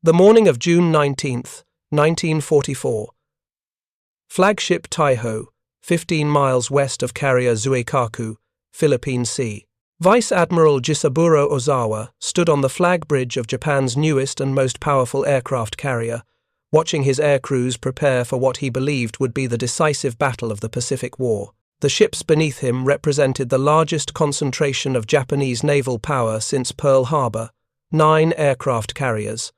The morning of June 19th, 1944. Flagship Taiho, 15 miles west of carrier Zuikaku, Philippine Sea. Vice Admiral Jisaburo Ozawa stood on the flag bridge of Japan's newest and most powerful aircraft carrier, watching his air crews prepare for what he believed would be the decisive battle of the Pacific War. The ships beneath him represented the largest concentration of Japanese naval power since Pearl Harbor: 9 aircraft carriers,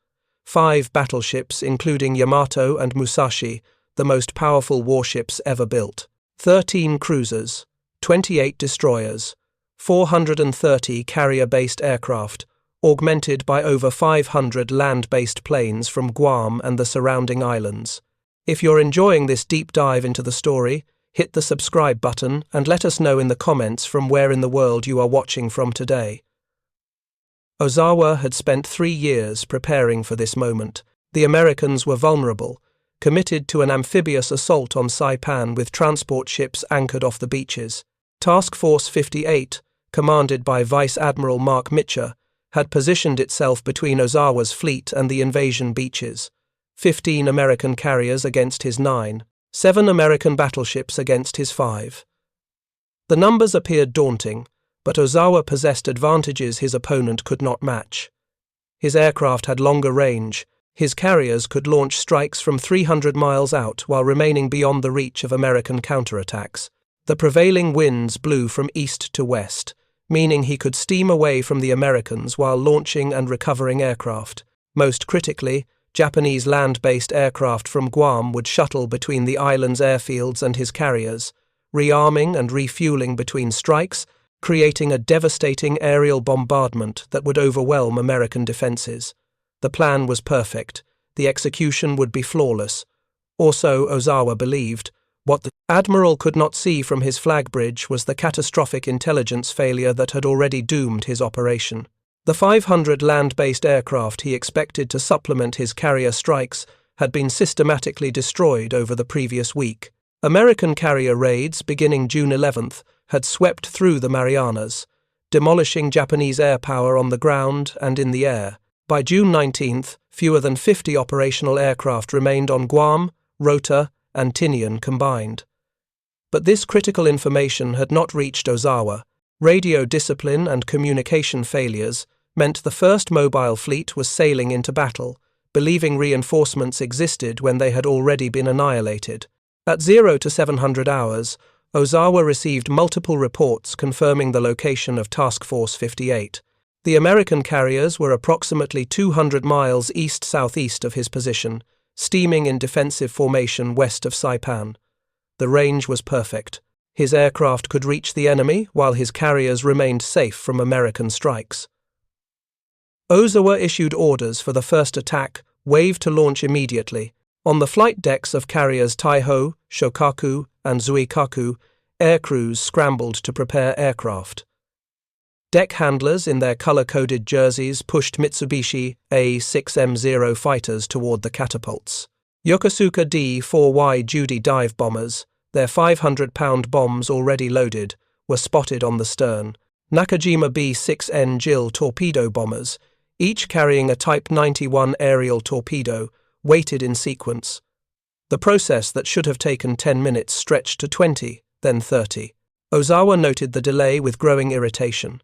5 battleships including Yamato and Musashi, the most powerful warships ever built, 13 cruisers, 28 destroyers, 430 carrier-based aircraft, augmented by over 500 land-based planes from Guam and the surrounding islands. If you're enjoying this deep dive into the story, hit the subscribe button and let us know in the comments from where in the world you are watching from today. Ozawa had spent 3 years preparing for this moment. The Americans were vulnerable, committed to an amphibious assault on Saipan with transport ships anchored off the beaches. Task Force 58, commanded by Vice Admiral Mark Mitcher, had positioned itself between Ozawa's fleet and the invasion beaches. 15 American carriers against his 9, 7 American battleships against his 5. The numbers appeared daunting, but Ozawa possessed advantages his opponent could not match. His aircraft had longer range. His carriers could launch strikes from 300 miles out while remaining beyond the reach of American counterattacks. The prevailing winds blew from east to west, meaning he could steam away from the Americans while launching and recovering aircraft. Most critically, Japanese land-based aircraft from Guam would shuttle between the island's airfields and his carriers, rearming and refueling between strikes, creating a devastating aerial bombardment that would overwhelm American defenses. The plan was perfect. The execution would be flawless. Also, Ozawa believed, what the Admiral could not see from his flag bridge was the catastrophic intelligence failure that had already doomed his operation. The 500 land-based aircraft he expected to supplement his carrier strikes had been systematically destroyed over the previous week. American carrier raids, beginning June 11th, had swept through the Marianas, demolishing Japanese air power on the ground and in the air. By June 19th, fewer than 50 operational aircraft remained on Guam, Rota, and Tinian combined. But this critical information had not reached Ozawa. Radio discipline and communication failures meant the first mobile fleet was sailing into battle, believing reinforcements existed when they had already been annihilated. At 0 to 700 hours, Ozawa received multiple reports confirming the location of Task Force 58. The American carriers were approximately 200 miles east-southeast of his position, steaming in defensive formation west of Saipan. The range was perfect. His aircraft could reach the enemy while his carriers remained safe from American strikes. Ozawa issued orders for the first attack wave to launch immediately. On the flight decks of carriers Taiho, Shokaku, and Zuikaku, air crews scrambled to prepare aircraft. Deck handlers in their color-coded jerseys pushed Mitsubishi A-6M0 fighters toward the catapults. Yokosuka D-4Y Judy dive bombers, their 500-pound bombs already loaded, were spotted on the stern. Nakajima B-6N Jill torpedo bombers, each carrying a Type 91 aerial torpedo, waited in sequence. The process that should have taken 10 minutes stretched to 20, then 30. Ozawa noted the delay with growing irritation.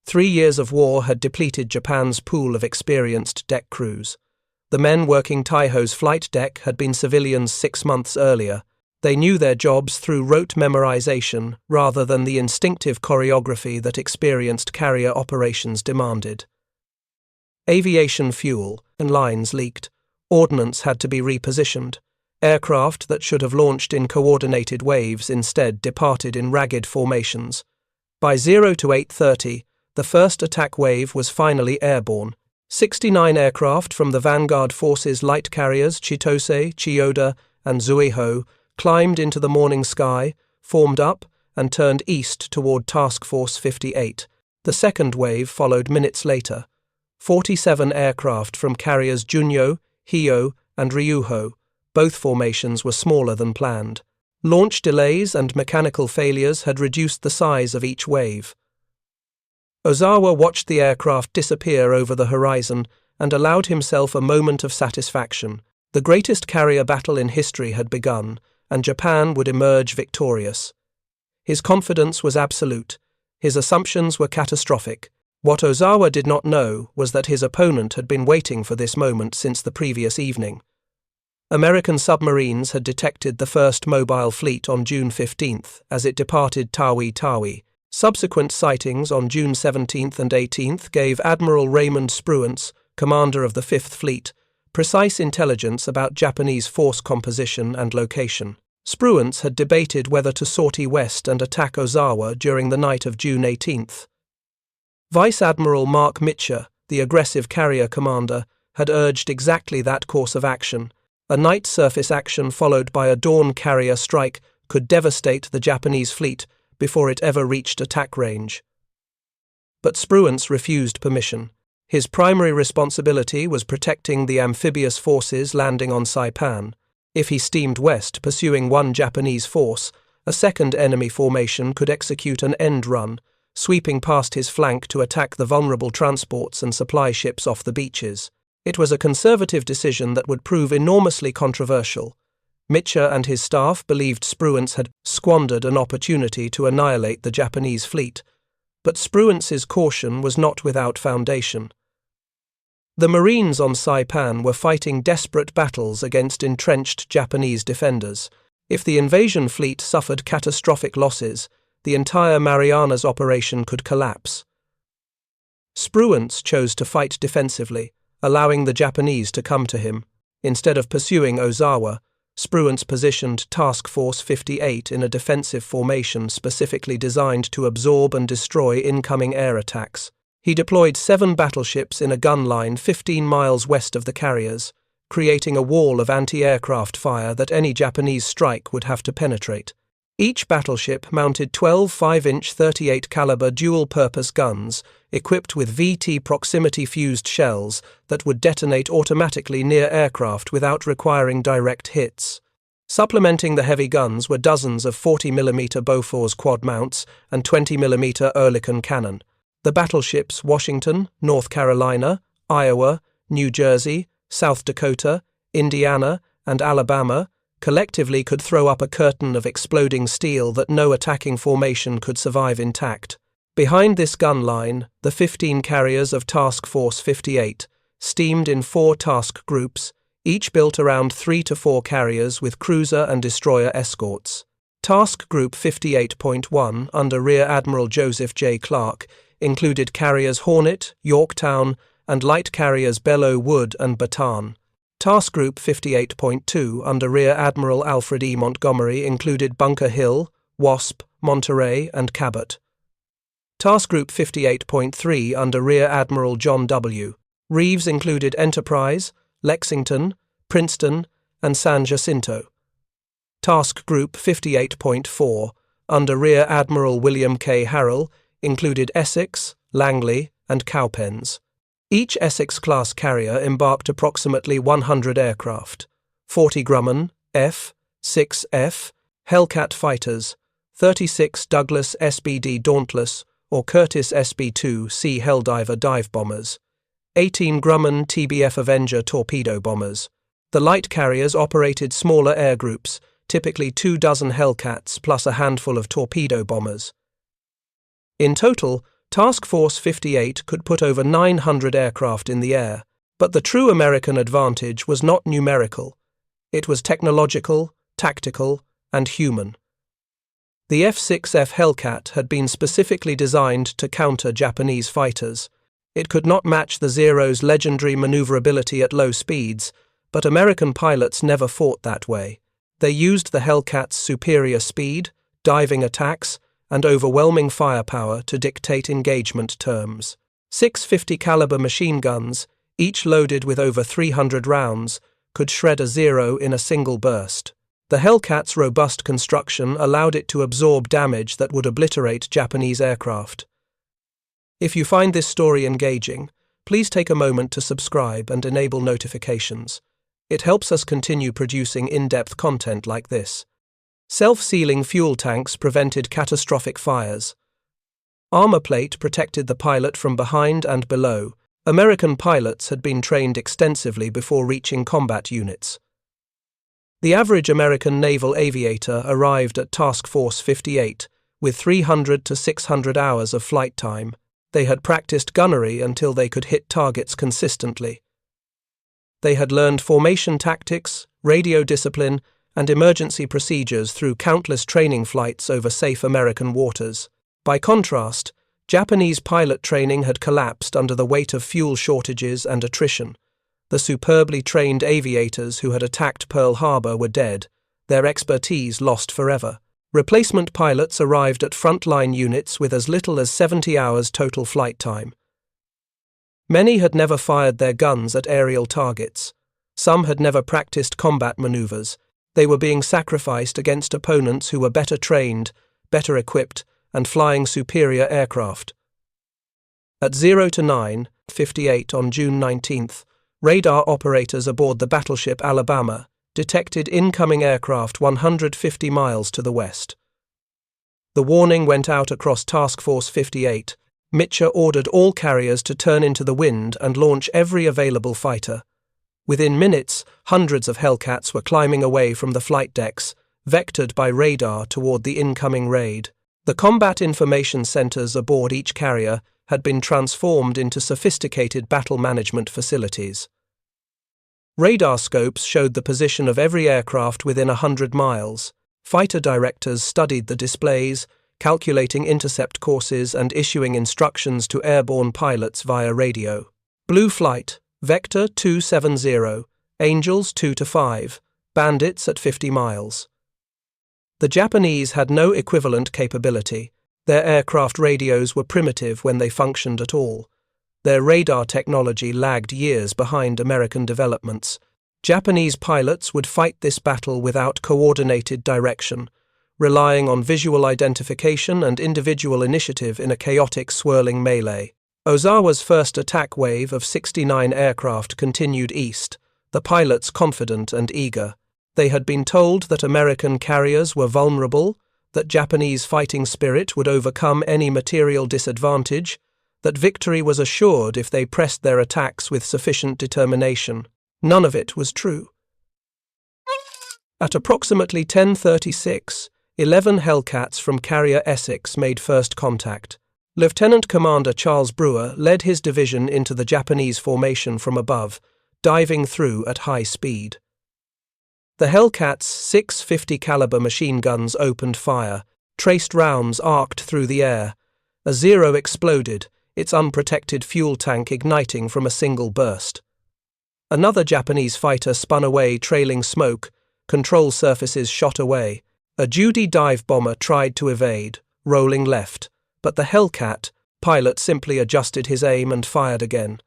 3 years of war had depleted Japan's pool of experienced deck crews. The men working Taiho's flight deck had been civilians 6 months earlier. They knew their jobs through rote memorization rather than the instinctive choreography that experienced carrier operations demanded. Aviation fuel and lines leaked. Ordnance had to be repositioned. Aircraft that should have launched in coordinated waves instead departed in ragged formations. By 0 to 8:30, the first attack wave was finally airborne. 69 aircraft from the Vanguard Forces light carriers Chitose, Chiyoda, and Zuiho climbed into the morning sky, formed up, and turned east toward Task Force 58. The second wave followed minutes later. 47 aircraft from carriers Junyo, Hio, and Ryuho. Both formations were smaller than planned. Launch delays and mechanical failures had reduced the size of each wave. Ozawa watched the aircraft disappear over the horizon and allowed himself a moment of satisfaction. The greatest carrier battle in history had begun, and Japan would emerge victorious. His confidence was absolute. His assumptions were catastrophic. What Ozawa did not know was that his opponent had been waiting for this moment since the previous evening. American submarines had detected the first mobile fleet on June 15th as it departed Tawi. Subsequent sightings on June 17th and 18th gave Admiral Raymond Spruance, commander of the Fifth Fleet, precise intelligence about Japanese force composition and location. Spruance had debated whether to sortie west and attack Ozawa during the night of June 18th. Vice Admiral Mark Mitcher, the aggressive carrier commander, had urged exactly that course of action. A night surface action followed by a dawn carrier strike could devastate the Japanese fleet before it ever reached attack range. But Spruance refused permission. His primary responsibility was protecting the amphibious forces landing on Saipan. If he steamed west pursuing one Japanese force, a second enemy formation could execute an end run, sweeping past his flank to attack the vulnerable transports and supply ships off the beaches. It was a conservative decision that would prove enormously controversial. Mitcher and his staff believed Spruance had squandered an opportunity to annihilate the Japanese fleet, but Spruance's caution was not without foundation. The Marines on Saipan were fighting desperate battles against entrenched Japanese defenders. If the invasion fleet suffered catastrophic losses, the entire Marianas operation could collapse. Spruance chose to fight defensively, allowing the Japanese to come to him. Instead of pursuing Ozawa, Spruance positioned Task Force 58 in a defensive formation specifically designed to absorb and destroy incoming air attacks. He deployed 7 battleships in a gun line 15 miles west of the carriers, creating a wall of anti-aircraft fire that any Japanese strike would have to penetrate. Each battleship mounted 12 5-inch 38 caliber dual-purpose guns equipped with VT proximity-fused shells that would detonate automatically near aircraft without requiring direct hits. Supplementing the heavy guns were dozens of 40mm Bofors quad mounts and 20mm Oerlikon cannon. The battleships Washington, North Carolina, Iowa, New Jersey, South Dakota, Indiana, and Alabama collectively could throw up a curtain of exploding steel that no attacking formation could survive intact. Behind this gun line, the 15 carriers of Task Force 58 steamed in 4 task groups, each built around 3 to 4 carriers with cruiser and destroyer escorts. Task Group 58.1, under Rear Admiral Joseph J. Clark, included carriers Hornet, Yorktown, and light carriers Belleau Wood and Bataan. Task Group 58.2, under Rear Admiral Alfred E. Montgomery, included Bunker Hill, Wasp, Monterey, and Cabot. Task Group 58.3, under Rear Admiral John W. Reeves, included Enterprise, Lexington, Princeton, and San Jacinto. Task Group 58.4, under Rear Admiral William K. Harrell, included Essex, Langley, and Cowpens. Each Essex-class carrier embarked approximately 100 aircraft, 40 Grumman, F, 6 F, Hellcat fighters, 36 Douglas SBD Dauntless or Curtiss SB-2C Helldiver dive bombers, 18 Grumman TBF Avenger torpedo bombers. The light carriers operated smaller air groups, typically 24 Hellcats plus a handful of torpedo bombers. In total, Task Force 58 could put over 900 aircraft in the air, but the true American advantage was not numerical. It was technological, tactical, and human. The F-6F Hellcat had been specifically designed to counter Japanese fighters. It could not match the Zero's legendary maneuverability at low speeds, but American pilots never fought that way. They used the Hellcat's superior speed, diving attacks, and overwhelming firepower to dictate engagement terms. 650 caliber machine guns, each loaded with over 300 rounds, could shred a Zero in a single burst. The Hellcat's robust construction allowed it to absorb damage that would obliterate Japanese aircraft. If you find this story engaging, please take a moment to subscribe and enable notifications. It helps us continue producing in-depth content like this. Self-sealing fuel tanks prevented catastrophic fires. Armor plate protected the pilot from behind and below, American pilots had been trained extensively before reaching combat units. The average American naval aviator arrived at Task Force 58 with 300 to 600 hours of flight time. They had practiced gunnery until they could hit targets consistently. They had learned formation tactics, radio discipline, and emergency procedures through countless training flights over safe American waters. By contrast, Japanese pilot training had collapsed under the weight of fuel shortages and attrition. The superbly trained aviators who had attacked Pearl Harbor were dead, their expertise lost forever. Replacement pilots arrived at frontline units with as little as 70 hours total flight time. Many had never fired their guns at aerial targets. Some had never practiced combat maneuvers. They were being sacrificed against opponents who were better trained, better equipped, and flying superior aircraft. At 0 to 9:58 on June 19th, radar operators aboard the battleship Alabama detected incoming aircraft 150 miles to the west. The warning went out across Task Force 58. Mitchell ordered all carriers to turn into the wind and launch every available fighter. Within minutes, hundreds of Hellcats were climbing away from the flight decks, vectored by radar toward the incoming raid. The combat information centers aboard each carrier had been transformed into sophisticated battle management facilities. Radar scopes showed the position of every aircraft within 100 miles. Fighter directors studied the displays, calculating intercept courses and issuing instructions to airborne pilots via radio. Blue Flight, Vector 270, Angels 2 to 5, Bandits at 50 miles. The Japanese had no equivalent capability. Their aircraft radios were primitive when they functioned at all. Their radar technology lagged years behind American developments. Japanese pilots would fight this battle without coordinated direction, relying on visual identification and individual initiative in a chaotic, swirling melee. Ozawa's first attack wave of 69 aircraft continued east, the pilots confident and eager. They had been told that American carriers were vulnerable, that Japanese fighting spirit would overcome any material disadvantage, that victory was assured if they pressed their attacks with sufficient determination. None of it was true. At approximately 10:36, 11 Hellcats from carrier Essex made first contact. Lieutenant Commander Charles Brewer led his division into the Japanese formation from above, diving through at high speed. The Hellcats' 650 caliber machine guns opened fire. Traced rounds arced through the air. A Zero exploded, its unprotected fuel tank igniting from a single burst. Another Japanese fighter spun away, trailing smoke. Control surfaces shot away. A Judy dive bomber tried to evade, rolling left, but the Hellcat pilot simply adjusted his aim and fired again.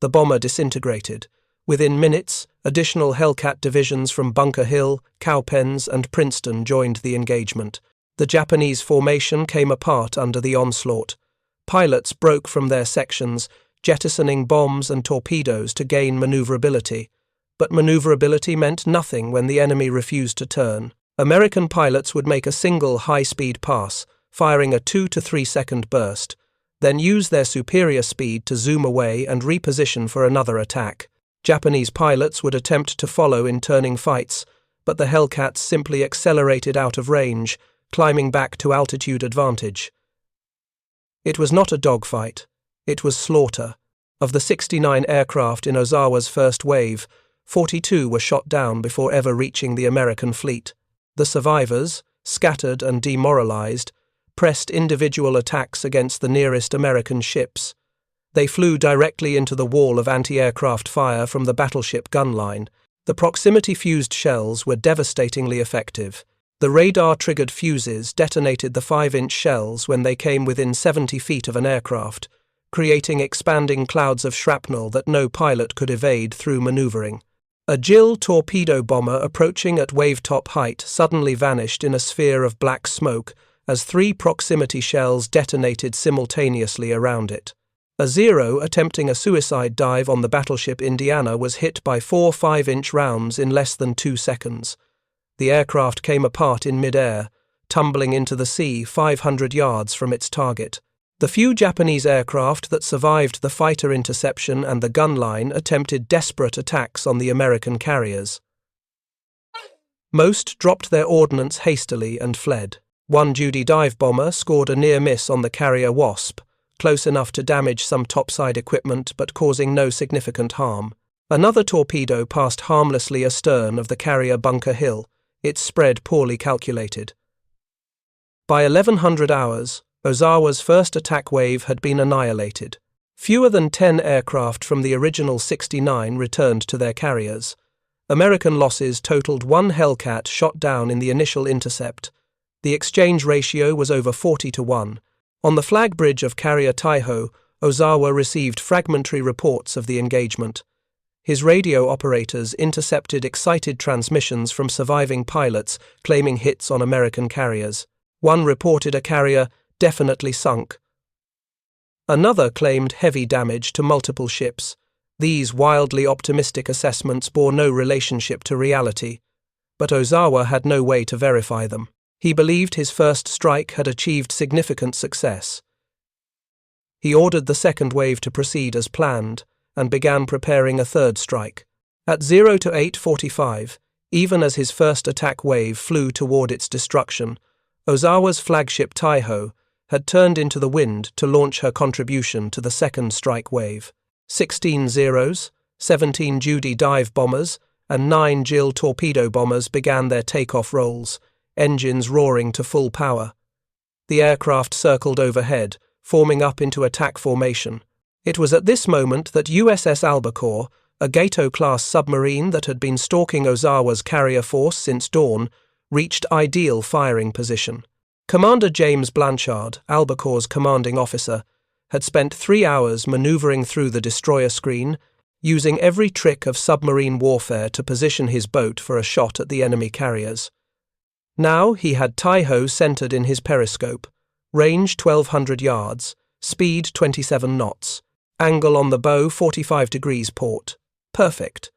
The bomber disintegrated. Within minutes, additional Hellcat divisions from Bunker Hill, Cowpens, and Princeton joined the engagement. The Japanese formation came apart under the onslaught. Pilots broke from their sections, jettisoning bombs and torpedoes to gain maneuverability. But maneuverability meant nothing when the enemy refused to turn. American pilots would make a single high-speed pass, firing a 2 to 3 second burst, then use their superior speed to zoom away and reposition for another attack. Japanese pilots would attempt to follow in turning fights, but the Hellcats simply accelerated out of range, climbing back to altitude advantage. It was not a dogfight. It was slaughter. Of the 69 aircraft in Ozawa's first wave, 42 were shot down before ever reaching the American fleet. The survivors, scattered and demoralized, pressed individual attacks against the nearest American ships. They flew directly into the wall of anti-aircraft fire from the battleship gun line. The proximity-fused shells were devastatingly effective. The radar-triggered fuses detonated the 5-inch shells when they came within 70 feet of an aircraft, creating expanding clouds of shrapnel that no pilot could evade through maneuvering. A Jill torpedo bomber approaching at wave-top height suddenly vanished in a sphere of black smoke as 3 proximity shells detonated simultaneously around it. A Zero attempting a suicide dive on the battleship Indiana was hit by 4 5-inch rounds in less than 2 seconds. The aircraft came apart in mid-air, tumbling into the sea 500 yards from its target. The few Japanese aircraft that survived the fighter interception and the gun line attempted desperate attacks on the American carriers. Most dropped their ordnance hastily and fled. One Judy dive bomber scored a near miss on the carrier Wasp, close enough to damage some topside equipment but causing no significant harm. Another torpedo passed harmlessly astern of the carrier Bunker Hill, its spread poorly calculated. By 1100 hours, Ozawa's first attack wave had been annihilated. Fewer than 10 aircraft from the original 69 returned to their carriers. American losses totaled 1 Hellcat shot down in the initial intercept. The exchange ratio was over 40-1. On the flag bridge of carrier Taiho, Ozawa received fragmentary reports of the engagement. His radio operators intercepted excited transmissions from surviving pilots claiming hits on American carriers. One reported a carrier definitely sunk. Another claimed heavy damage to multiple ships. These wildly optimistic assessments bore no relationship to reality, but Ozawa had no way to verify them. He believed his first strike had achieved significant success. He ordered the second wave to proceed as planned and began preparing a third strike. At 0 to 8:45, even as his first attack wave flew toward its destruction, Ozawa's flagship Taiho had turned into the wind to launch her contribution to the second strike wave. 16 Zeros, 17 Judy dive bombers, and 9 Jill torpedo bombers began their takeoff rolls, engines roaring to full power. The aircraft circled overhead, forming up into attack formation. It was at this moment that USS Albacore, a Gato-class submarine that had been stalking Ozawa's carrier force since dawn, reached ideal firing position. Commander James Blanchard, Albacore's commanding officer, had spent 3 hours maneuvering through the destroyer screen, using every trick of submarine warfare to position his boat for a shot at the enemy carriers. Now he had Taiho centered in his periscope, range 1,200 yards, speed 27 knots, angle on the bow 45 degrees port. Perfect.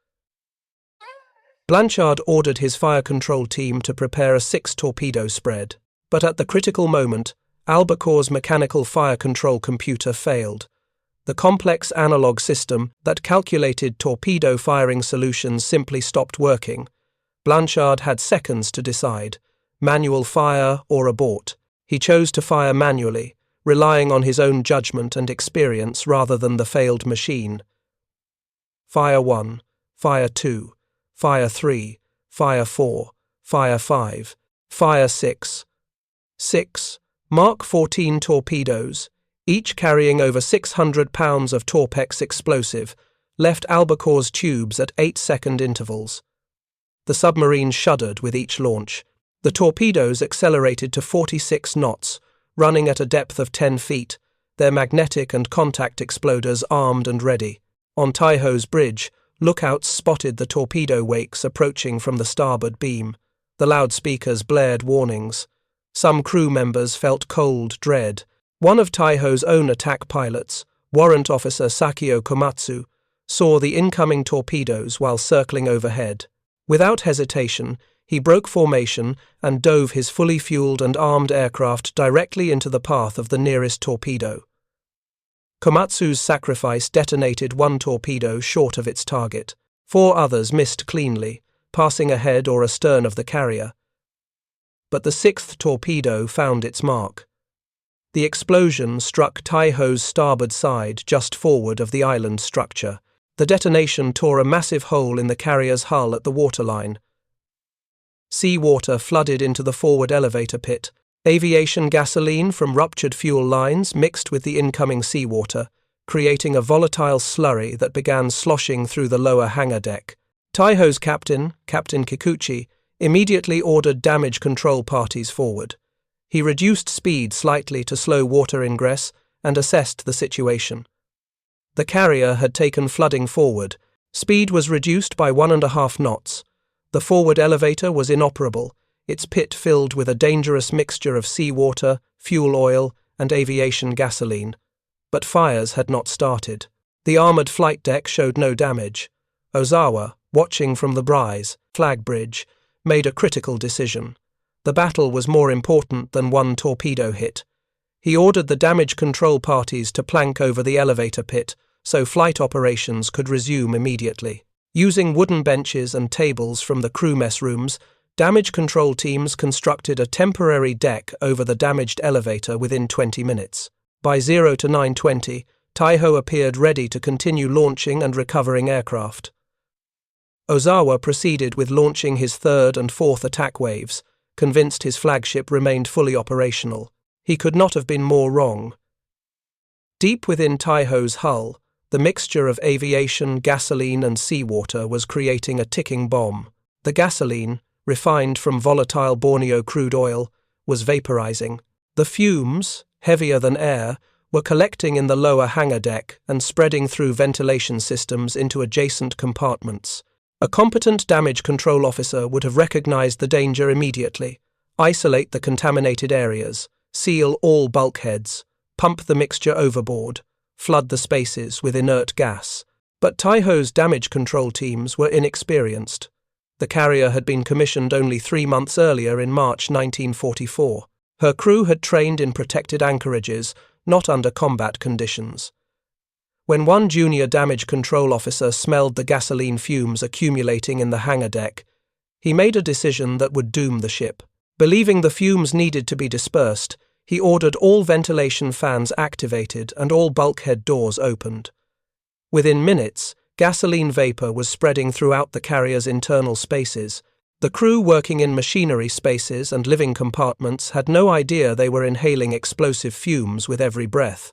Blanchard ordered his fire control team to prepare a 6-torpedo spread. But at the critical moment, Albacore's mechanical fire control computer failed. The complex analog system that calculated torpedo firing solutions simply stopped working. Blanchard had seconds to decide: manual fire or abort. He chose to fire manually, relying on his own judgment and experience rather than the failed machine. Fire 1, Fire 2, Fire 3, Fire 4, Fire 5, Fire 6. 6 Mark 14 torpedoes, each carrying over 600 pounds of Torpex explosive, left Albacore's tubes at 8-second intervals. The submarine shuddered with each launch. The torpedoes accelerated to 46 knots, running at a depth of 10 feet, their magnetic and contact exploders armed and ready. On Taiho's bridge, lookouts spotted the torpedo wakes approaching from the starboard beam. The loudspeakers blared warnings. Some crew members felt cold dread. One of Taiho's own attack pilots, Warrant Officer Sakio Komatsu, saw the incoming torpedoes while circling overhead. Without hesitation, he broke formation and dove his fully fueled and armed aircraft directly into the path of the nearest torpedo. Komatsu's sacrifice detonated one torpedo short of its target. 4 others missed cleanly, passing ahead or astern of the carrier. But the 6th torpedo found its mark. The explosion struck Taiho's starboard side just forward of the island structure. The detonation tore a massive hole in the carrier's hull at the waterline. Seawater flooded into the forward elevator pit. Aviation gasoline from ruptured fuel lines mixed with the incoming seawater, creating a volatile slurry that began sloshing through the lower hangar deck. Taiho's captain, Captain Kikuchi, immediately ordered damage control parties forward. He reduced speed slightly to slow water ingress and assessed the situation. The carrier had taken flooding forward. Speed was reduced by 1.5 knots. The forward elevator was inoperable, its pit filled with a dangerous mixture of seawater, fuel oil, and aviation gasoline. But fires had not started. The armoured flight deck showed no damage. Ozawa, watching from the Bryce flag bridge, made a critical decision. The battle was more important than one torpedo hit. He ordered the damage control parties to plank over the elevator pit so flight operations could resume immediately. Using wooden benches and tables from the crew mess rooms, damage control teams constructed a temporary deck over the damaged elevator within 20 minutes. By 0 to 9:20, Taiho appeared ready to continue launching and recovering aircraft. Ozawa proceeded with launching his third and fourth attack waves, convinced his flagship remained fully operational. He could not have been more wrong. Deep within Taiho's hull, the mixture of aviation, gasoline, and seawater was creating a ticking bomb. The gasoline, refined from volatile Borneo crude oil, was vaporizing. The fumes, heavier than air, were collecting in the lower hangar deck and spreading through ventilation systems into adjacent compartments. A competent damage control officer would have recognized the danger immediately, isolate the contaminated areas, seal all bulkheads, pump the mixture overboard, flood the spaces with inert gas. But Taiho's damage control teams were inexperienced. The carrier had been commissioned only 3 months earlier in March 1944. Her crew had trained in protected anchorages, not under combat conditions. When one junior damage control officer smelled the gasoline fumes accumulating in the hangar deck, he made a decision that would doom the ship. Believing the fumes needed to be dispersed, he ordered all ventilation fans activated and all bulkhead doors opened. Within minutes, gasoline vapor was spreading throughout the carrier's internal spaces. The crew working in machinery spaces and living compartments had no idea they were inhaling explosive fumes with every breath.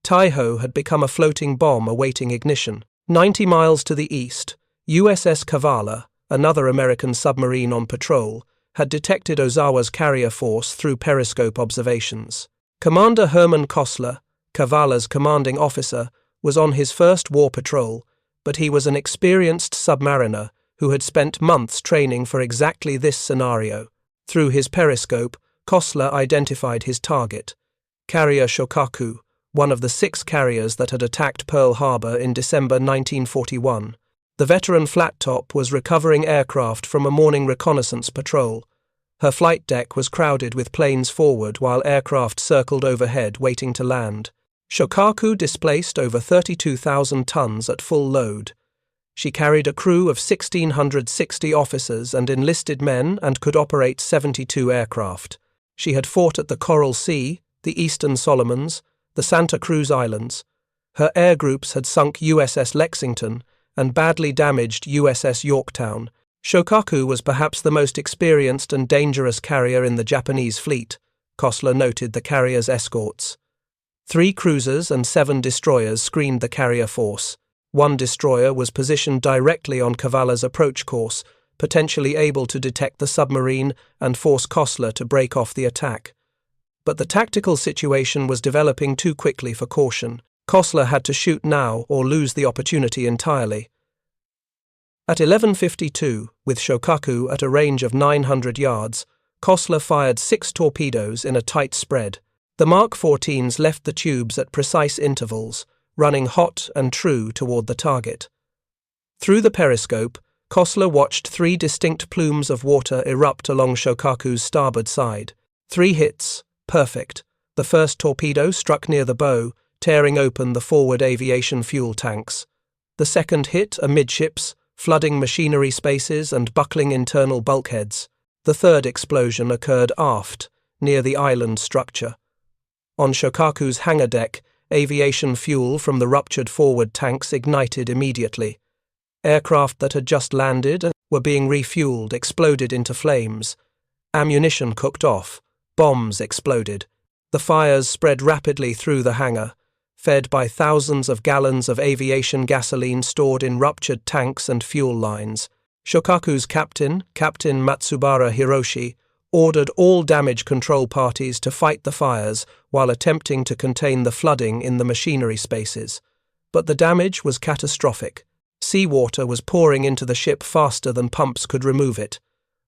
Taiho had become a floating bomb awaiting ignition. 90 miles to the east, USS Kavala, another American submarine on patrol, had detected Ozawa's carrier force through periscope observations. Commander Herman Kostler, Kavala's commanding officer, was on his first war patrol, but he was an experienced submariner who had spent months training for exactly this scenario. Through his periscope, Kostler identified his target, carrier Shokaku, one of the 6 carriers that had attacked Pearl Harbor in December 1941. The veteran flat-top was recovering aircraft from a morning reconnaissance patrol. Her flight deck was crowded with planes forward while aircraft circled overhead waiting to land. Shokaku displaced over 32,000 tons at full load. She carried a crew of 1,660 officers and enlisted men and could operate 72 aircraft. She had fought at the Coral Sea, the Eastern Solomons, the Santa Cruz Islands. Her air groups had sunk USS Lexington and badly damaged USS Yorktown. Shokaku was perhaps the most experienced and dangerous carrier in the Japanese fleet, Kostler noted the carrier's escorts. 3 cruisers and 7 destroyers screened the carrier force. 1 destroyer was positioned directly on Kavala's approach course, potentially able to detect the submarine and force Kostler to break off the attack. But the tactical situation was developing too quickly for caution. Kostler had to shoot now or lose the opportunity entirely. At 11:52, with Shokaku at a range of 900 yards, Kostler fired 6 torpedoes in a tight spread. The Mark 14s left the tubes at precise intervals, running hot and true toward the target. Through the periscope, Kostler watched 3 distinct plumes of water erupt along Shokaku's starboard side. 3 hits, perfect. The first torpedo struck near the bow, tearing open the forward aviation fuel tanks. The second hit amidships, flooding machinery spaces and buckling internal bulkheads. The third explosion occurred aft, near the island structure. On Shokaku's hangar deck, aviation fuel from the ruptured forward tanks ignited immediately. Aircraft that had just landed and were being refueled exploded into flames. Ammunition cooked off. Bombs exploded. The fires spread rapidly through the hangar, fed by thousands of gallons of aviation gasoline stored in ruptured tanks and fuel lines. Shokaku's captain, Captain Matsubara Hiroshi, ordered all damage control parties to fight the fires while attempting to contain the flooding in the machinery spaces. But the damage was catastrophic. Seawater was pouring into the ship faster than pumps could remove it.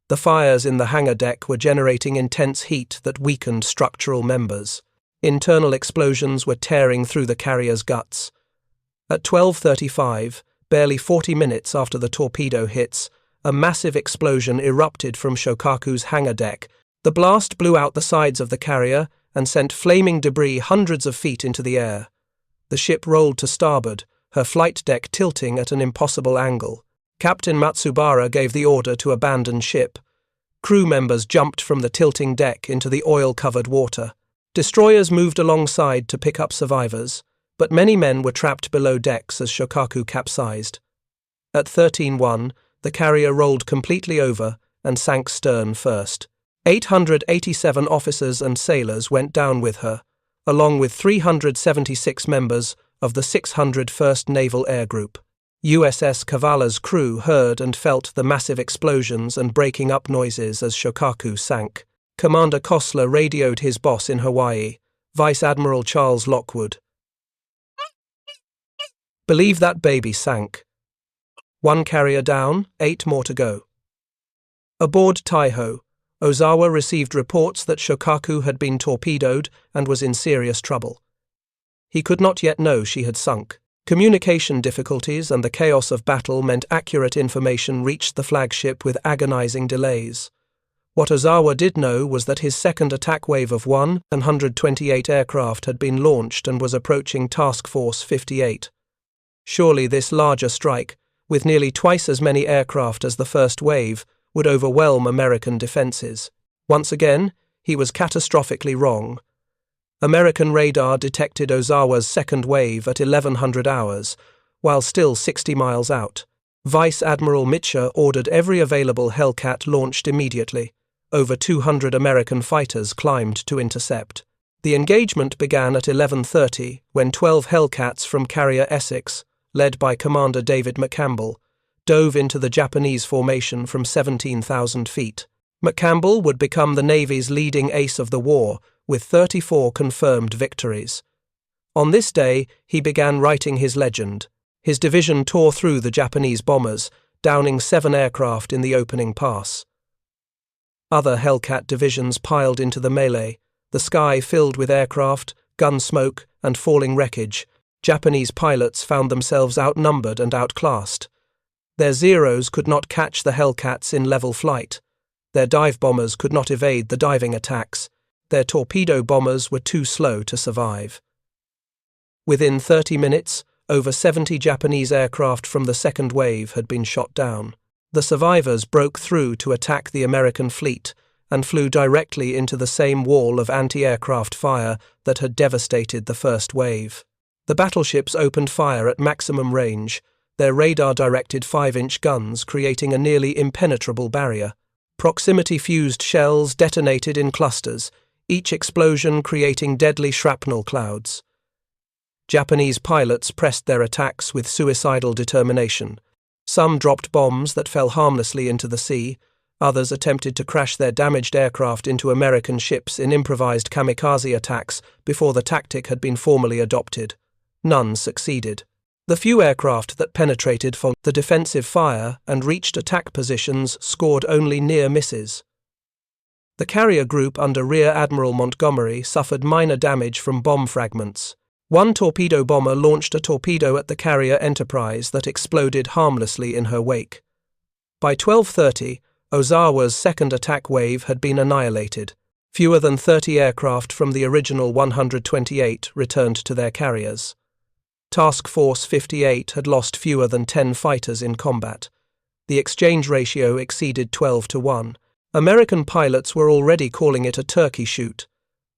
The fires in the hangar deck were generating intense heat that weakened structural members. Internal explosions were tearing through the carrier's guts. At 12:35, barely 40 minutes after the torpedo hits, a massive explosion erupted from Shokaku's hangar deck. The blast blew out the sides of the carrier and sent flaming debris hundreds of feet into the air. The ship rolled to starboard, her flight deck tilting at an impossible angle. Captain Matsubara gave the order to abandon ship. Crew members jumped from the tilting deck into the oil-covered water. Destroyers moved alongside to pick up survivors, but many men were trapped below decks as Shokaku capsized. At 13:1, the carrier rolled completely over and sank stern first. 887 officers and sailors went down with her, along with 376 members of the 601st Naval Air Group. USS Kavala's crew heard and felt the massive explosions and breaking up noises as Shokaku sank. Commander Kosler radioed his boss in Hawaii, Vice Admiral Charles Lockwood. "Believe that baby sank. 1 carrier down, 8 more to go." Aboard Taiho, Ozawa received reports that Shokaku had been torpedoed and was in serious trouble. He could not yet know she had sunk. Communication difficulties and the chaos of battle meant accurate information reached the flagship with agonizing delays. What Ozawa did know was that his second attack wave of 128 aircraft had been launched and was approaching Task Force 58. Surely this larger strike, with nearly twice as many aircraft as the first wave, would overwhelm American defenses. Once again, he was catastrophically wrong. American radar detected Ozawa's second wave at 1100 hours, while still 60 miles out. Vice Admiral Mitcher ordered every available Hellcat launched immediately. Over 200 American fighters climbed to intercept. The engagement began at 11:30 when 12 Hellcats from carrier Essex, led by Commander David McCampbell, dove into the Japanese formation from 17,000 feet. McCampbell would become the Navy's leading ace of the war, with 34 confirmed victories. On this day, he began writing his legend. His division tore through the Japanese bombers, downing 7 aircraft in the opening pass. Other Hellcat divisions piled into the melee, the sky filled with aircraft, gun smoke, and falling wreckage. Japanese pilots found themselves outnumbered and outclassed. Their Zeros could not catch the Hellcats in level flight. Their dive bombers could not evade the diving attacks. Their torpedo bombers were too slow to survive. Within 30 minutes, over 70 Japanese aircraft from the second wave had been shot down. The survivors broke through to attack the American fleet and flew directly into the same wall of anti-aircraft fire that had devastated the first wave. The battleships opened fire at maximum range, their radar-directed 5-inch guns creating a nearly impenetrable barrier. Proximity-fused shells detonated in clusters, each explosion creating deadly shrapnel clouds. Japanese pilots pressed their attacks with suicidal determination. Some dropped bombs that fell harmlessly into the sea, others attempted to crash their damaged aircraft into American ships in improvised kamikaze attacks before the tactic had been formally adopted. None succeeded. The few aircraft that penetrated from the defensive fire and reached attack positions scored only near misses. The carrier group under Rear Admiral Montgomery suffered minor damage from bomb fragments. One torpedo bomber launched a torpedo at the carrier Enterprise that exploded harmlessly in her wake. By 12:30, Ozawa's second attack wave had been annihilated. Fewer than 30 aircraft from the original 128 returned to their carriers. Task Force 58 had lost fewer than 10 fighters in combat. The exchange ratio exceeded 12-1. American pilots were already calling it a turkey shoot.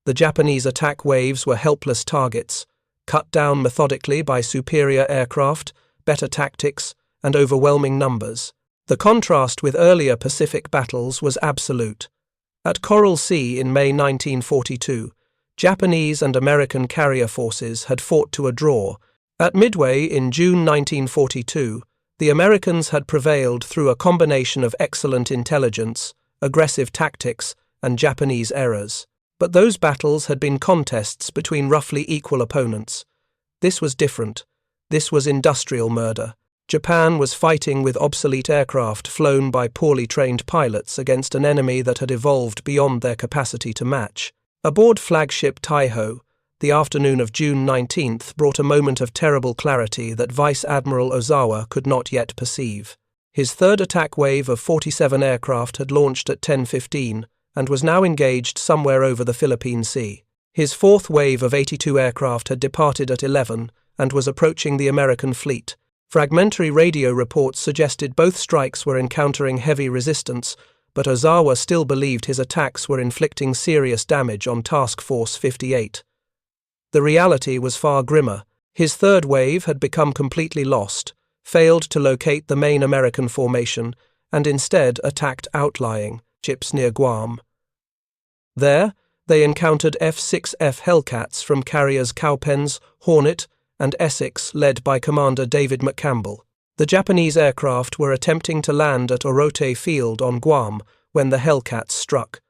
The Japanese attack waves were helpless targets, cut down methodically by superior aircraft, better tactics, and overwhelming numbers. The contrast with earlier Pacific battles was absolute. At Coral Sea in May 1942, Japanese and American carrier forces had fought to a draw. At Midway in June 1942, the Americans had prevailed through a combination of excellent intelligence, aggressive tactics, and Japanese errors. But those battles had been contests between roughly equal opponents. This was different. This was industrial murder. Japan was fighting with obsolete aircraft flown by poorly trained pilots against an enemy that had evolved beyond their capacity to match. Aboard flagship Taiho, the afternoon of June 19th brought a moment of terrible clarity that Vice Admiral Ozawa could not yet perceive. His third attack wave of 47 aircraft had launched at 10:15 and was now engaged somewhere over the Philippine Sea. His fourth wave of 82 aircraft had departed at 11 and was approaching the American fleet. Fragmentary radio reports suggested both strikes were encountering heavy resistance, but Ozawa still believed his attacks were inflicting serious damage on Task Force 58. The reality was far grimmer. His third wave had become completely lost, failed to locate the main American formation, and instead attacked outlying ships near Guam. There, they encountered F-6F Hellcats from carriers Cowpens, Hornet, and Essex, led by Commander David McCampbell. The Japanese aircraft were attempting to land at Orote Field on Guam when the Hellcats struck.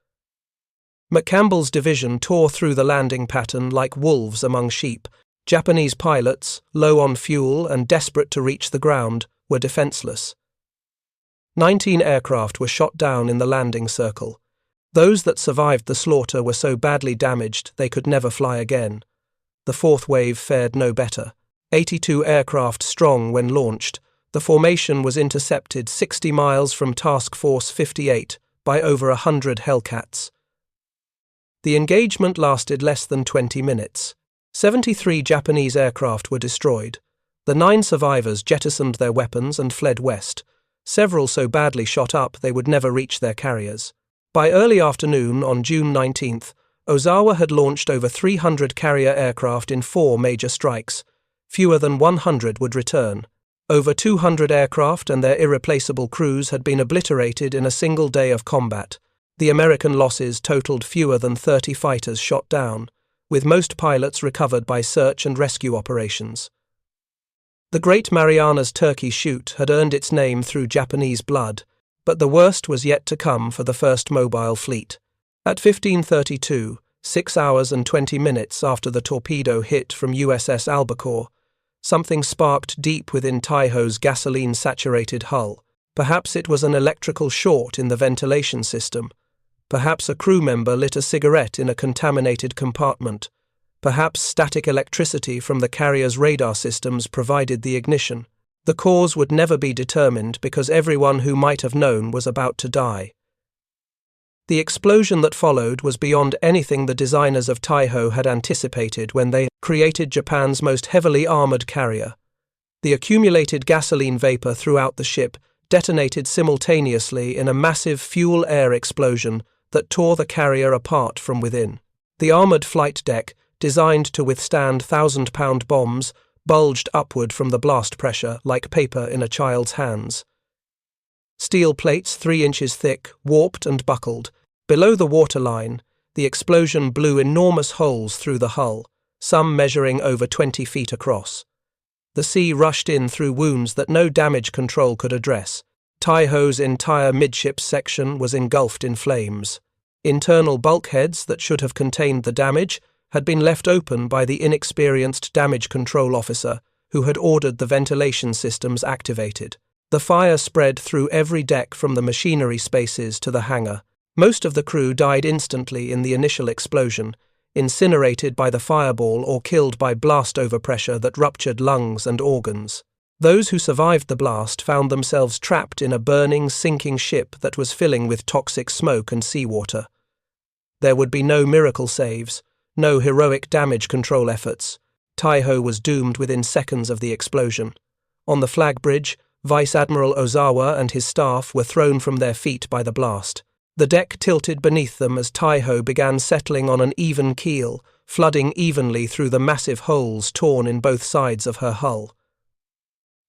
McCampbell's division tore through the landing pattern like wolves among sheep. Japanese pilots, low on fuel and desperate to reach the ground, were defenseless. 19 aircraft were shot down in the landing circle. Those that survived the slaughter were so badly damaged they could never fly again. The fourth wave fared no better. 82 aircraft strong when launched, the formation was intercepted 60 miles from Task Force 58 by over 100 Hellcats. The engagement lasted less than 20 minutes. 73 Japanese aircraft were destroyed. The 9 survivors jettisoned their weapons and fled west, several so badly shot up they would never reach their carriers. By early afternoon on June 19th, Ozawa had launched over 300 carrier aircraft in 4 major strikes. Fewer than 100 would return. Over 200 aircraft and their irreplaceable crews had been obliterated in a single day of combat. The American losses totaled fewer than 30 fighters shot down, with most pilots recovered by search and rescue operations. The Great Marianas Turkey Shoot had earned its name through Japanese blood, but the worst was yet to come for the first mobile fleet. At 15:32, 6 hours and 20 minutes after the torpedo hit from USS Albacore, something sparked deep within Taiho's gasoline-saturated hull. Perhaps it was an electrical short in the ventilation system. Perhaps a crew member lit a cigarette in a contaminated compartment. Perhaps static electricity from the carrier's radar systems provided the ignition. The cause would never be determined because everyone who might have known was about to die. The explosion that followed was beyond anything the designers of Taiho had anticipated when they created Japan's most heavily armored carrier. The accumulated gasoline vapor throughout the ship detonated simultaneously in a massive fuel-air explosion that tore the carrier apart from within. The armored flight deck, designed to withstand 1,000-pound bombs, bulged upward from the blast pressure like paper in a child's hands. Steel plates 3 inches thick warped and buckled. Below the waterline, the explosion blew enormous holes through the hull, some measuring over 20 feet across. The sea rushed in through wounds that no damage control could address. Taiho's entire midships section was engulfed in flames. Internal bulkheads that should have contained the damage had been left open by the inexperienced damage control officer who had ordered the ventilation systems activated. The fire spread through every deck from the machinery spaces to the hangar. Most of the crew died instantly in the initial explosion, incinerated by the fireball or killed by blast overpressure that ruptured lungs and organs. Those who survived the blast found themselves trapped in a burning, sinking ship that was filling with toxic smoke and seawater. There would be no miracle saves, no heroic damage control efforts. Taiho was doomed within seconds of the explosion. On the flag bridge, Vice Admiral Ozawa and his staff were thrown from their feet by the blast. The deck tilted beneath them as Taiho began settling on an even keel, flooding evenly through the massive holes torn in both sides of her hull.